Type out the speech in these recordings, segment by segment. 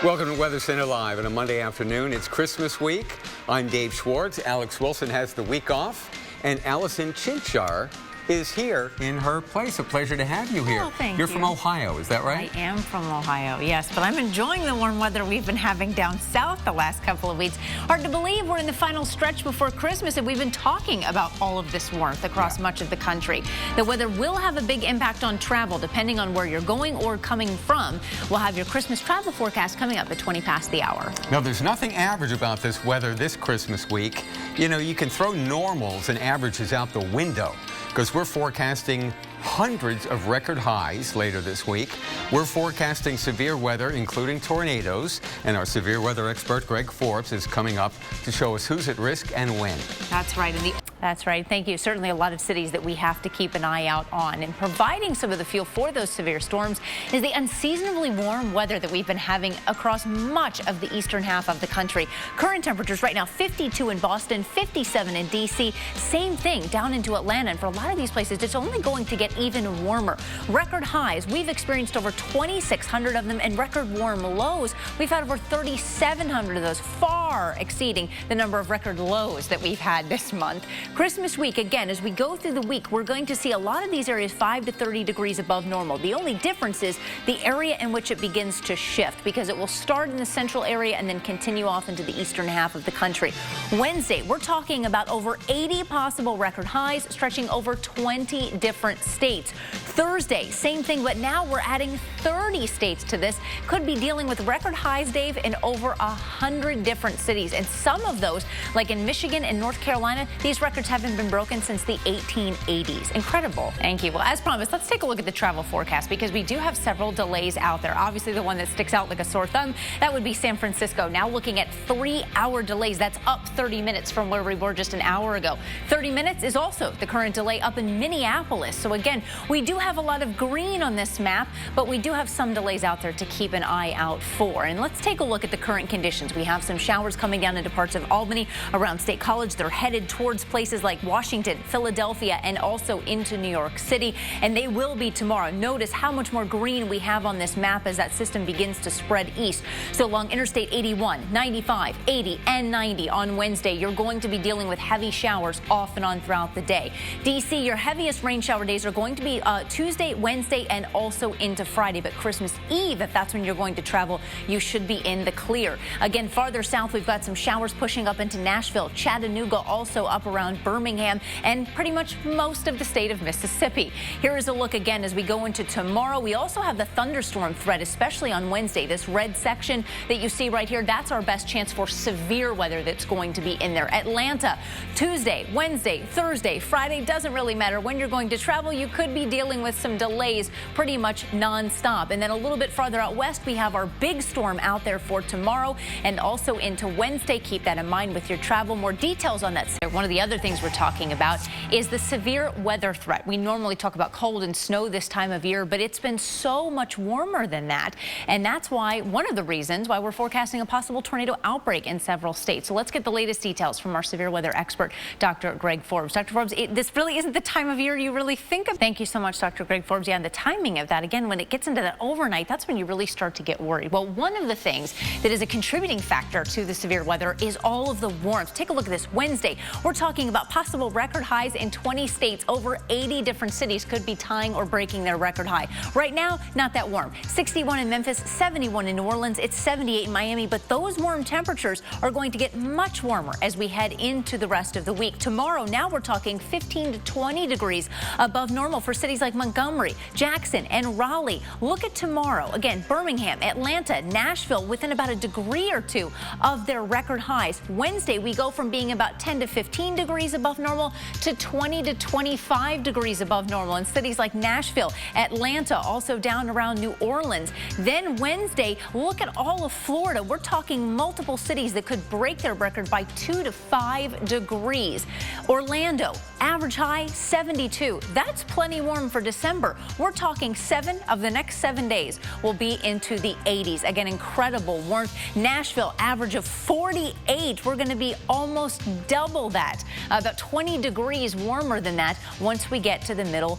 Welcome to Weather Center Live on a Monday afternoon. It's Christmas week. I'm Dave Schwartz. Alex Wilson has the week off, and Allison Chinchar is here in her place. A pleasure to have you here. Oh, thank you. You're from Ohio, is that right? I am from Ohio, yes, but I'm enjoying the warm weather we've been having down south the last couple of weeks. Hard to believe we're in the final stretch before Christmas, and we've been talking about all of this warmth across much of the country. The weather will have a big impact on travel, depending on where you're going or coming from. We'll have your Christmas travel forecast coming up at 20 past the hour. Now, there's nothing average about this weather this Christmas week. You know, you can throw normals and averages out the window, because we're forecasting hundreds of record highs later this week. We're forecasting severe weather, including tornadoes, and our severe weather expert, Greg Forbes, is coming up to show us who's at risk and when. That's right. That's right. Thank you. Certainly a lot of cities that we have to keep an eye out on. And providing some of the fuel for those severe storms is the unseasonably warm weather that we've been having across much of the eastern half of the country. Current temperatures right now, 52 in Boston, 57 in D.C. Same thing down into Atlanta. And for a lot of these places, it's only going to get even warmer. Record highs, we've experienced over 2,600 of them, and record warm lows, we've had over 3,700 of those, far exceeding the number of record lows that we've had this month. Christmas week, again, as we go through the week, we're going to see a lot of these areas 5 to 30 degrees above normal. The only difference is the area in which it begins to shift, because it will start in the central area and then continue off into the eastern half of the country. Wednesday, we're talking about over 80 possible record highs, stretching over 20 different states. Thursday, same thing, but now we're adding 30 states to this. Could be dealing with record highs, Dave, in over 100 different cities. And some of those, like in Michigan and North Carolina, these records haven't been broken since the 1880s. Incredible. Thank you. Well, as promised, let's take a look at the travel forecast, because we do have several delays out there. Obviously, the one that sticks out like a sore thumb, that would be San Francisco. Now looking at 3-hour delays. That's up 30 minutes from where we were just an hour ago. 30 minutes is also the current delay up in Minneapolis. So again, we do have a lot of green on this map, but we do have some delays out there to keep an eye out for. And let's take a look at the current conditions. We have some showers coming down into parts of Albany around State College. They're headed towards places like Washington, Philadelphia, and also into New York City. And they will be tomorrow. Notice how much more green we have on this map as that system begins to spread east. So along Interstate 81, 95, 80, and 90 on Wednesday, you're going to be dealing with heavy showers off and on throughout the day. D.C., your heaviest rain shower days are going to be Tuesday, Wednesday, and also into Friday. But Christmas Eve, if that's when you're going to travel, you should be in the clear. Again, farther south, we've got some showers pushing up into Nashville, Chattanooga, also up around Birmingham, and pretty much most of the state of Mississippi. Here is a look again as we go into tomorrow. We also have the thunderstorm threat, especially on Wednesday. This red section that you see right here, that's our best chance for severe weather that's going to be in there. Atlanta, Tuesday, Wednesday, Thursday, Friday, doesn't really matter when you're going to travel. You could be dealing with some delays pretty much nonstop. And then a little bit farther out west, we have our big storm out there for tomorrow and also into Wednesday. Keep that in mind with your travel. More details on that. One of the other things we're talking about is the severe weather threat. We normally talk about cold and snow this time of year, but it's been so much warmer than that. And that's why, one of the reasons why we're forecasting a possible tornado outbreak in several states. So let's get the latest details from our severe weather expert, Dr. Greg Forbes. Dr. Forbes, this really isn't the time of year you really think of. Thank you so much, Dr. Greg Forbes. Yeah, and the timing of that, again, when it gets into that overnight, that's when you really start to get worried. Well, one of the things that is a contributing factor to the severe weather is all of the warmth. Take a look at this. Wednesday, we're talking about possible record highs in 20 states. Over 80 different cities could be tying or breaking their record high. Right now, not that warm. 61 in Memphis, 71 in New Orleans, it's 78 in Miami, but those warm temperatures are going to get much warmer as we head into the rest of the week. Tomorrow, now we're talking 15 to 20 degrees above normal for cities like Montgomery, Jackson, and Raleigh. Look at tomorrow. Again, Birmingham, Atlanta, Nashville, within about a degree or two of their record highs. Wednesday, we go from being about 10 to 15 degrees above normal to 20 to 25 degrees above normal in cities like Nashville, Atlanta, also down around New Orleans. Then Wednesday, look at all of Florida. We're talking multiple cities that could break their record by 2 to 5 degrees. Orlando, average high 72. That's plenty warm for December. We're talking 7 of the next 7 days will be into the 80s. Again, incredible warmth. Nashville, average of 48. We're going to be almost double that, about 20 degrees warmer than that once we get to the middle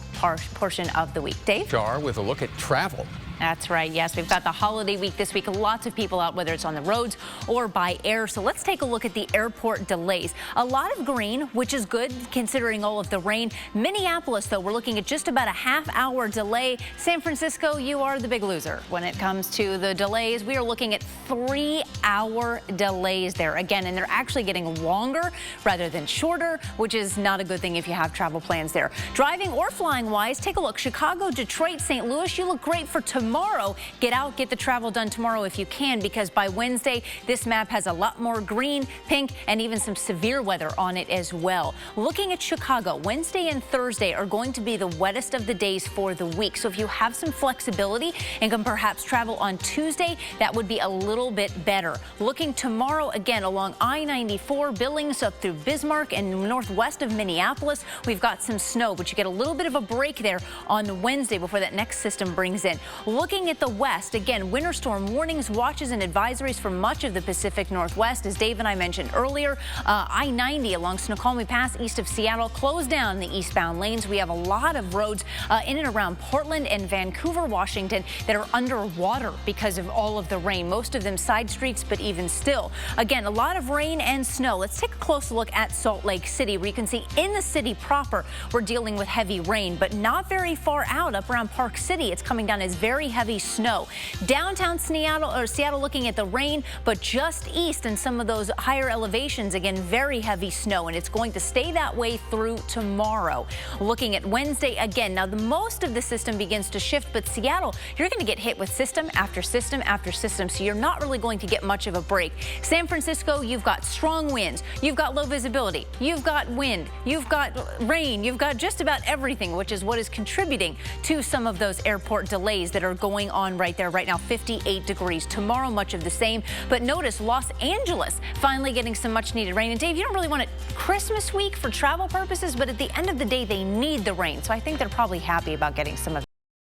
portion of the week. Dave? Jar with a look at travel. That's right. Yes, we've got the holiday week this week. Lots of people out, whether it's on the roads or by air. So let's take a look at the airport delays. A lot of green, which is good considering all of the rain. Minneapolis, though, we're looking at just about a half-hour delay. San Francisco, you are the big loser when it comes to the delays. We are looking at 3-hour delays there again, and they're actually getting longer rather than shorter, which is not a good thing if you have travel plans there. Driving or flying wise, take a look. Chicago, Detroit, St. Louis, you look great for tomorrow. Get out, get the travel done tomorrow if you can, because by Wednesday, this map has a lot more green, pink, and even some severe weather on it as well. Looking at Chicago, Wednesday and Thursday are going to be the wettest of the days for the week. So if you have some flexibility and can perhaps travel on Tuesday, that would be a little bit better. Looking tomorrow, again, along I-94, Billings up through Bismarck and northwest of Minneapolis, we've got some snow, but you get a little bit of a break there on Wednesday before that next system brings in. Looking at the west, again, winter storm warnings, watches, and advisories for much of the Pacific Northwest. As Dave and I mentioned earlier, I-90 along Snoqualmie Pass east of Seattle closed down the eastbound lanes. We have a lot of roads in and around Portland and Vancouver, Washington that are underwater because of all of the rain. Most of them side streets, but even still. Again, a lot of rain and snow. Let's take a close look at Salt Lake City, where you can see in the city proper, we're dealing with heavy rain, but not very far out up around Park City. It's coming down as very heavy snow. Downtown Seattle looking at the rain, but just east in some of those higher elevations, again, very heavy snow, and it's going to stay that way through tomorrow. Looking at Wednesday again. Now, the most of the system begins to shift, but Seattle, you're going to get hit with system after system after system, so you're not really going to get much of a break. San Francisco, you've got strong winds, you've got low visibility, you've got wind, you've got rain, you've got just about everything, which is what is contributing to some of those airport delays that are going on right there right now. 58 degrees. Tomorrow, much of the same. But notice Los Angeles finally getting some much needed rain. And Dave, you don't really want it Christmas week for travel purposes, but at the end of the day, they need the rain. So I think they're probably happy about getting some of that.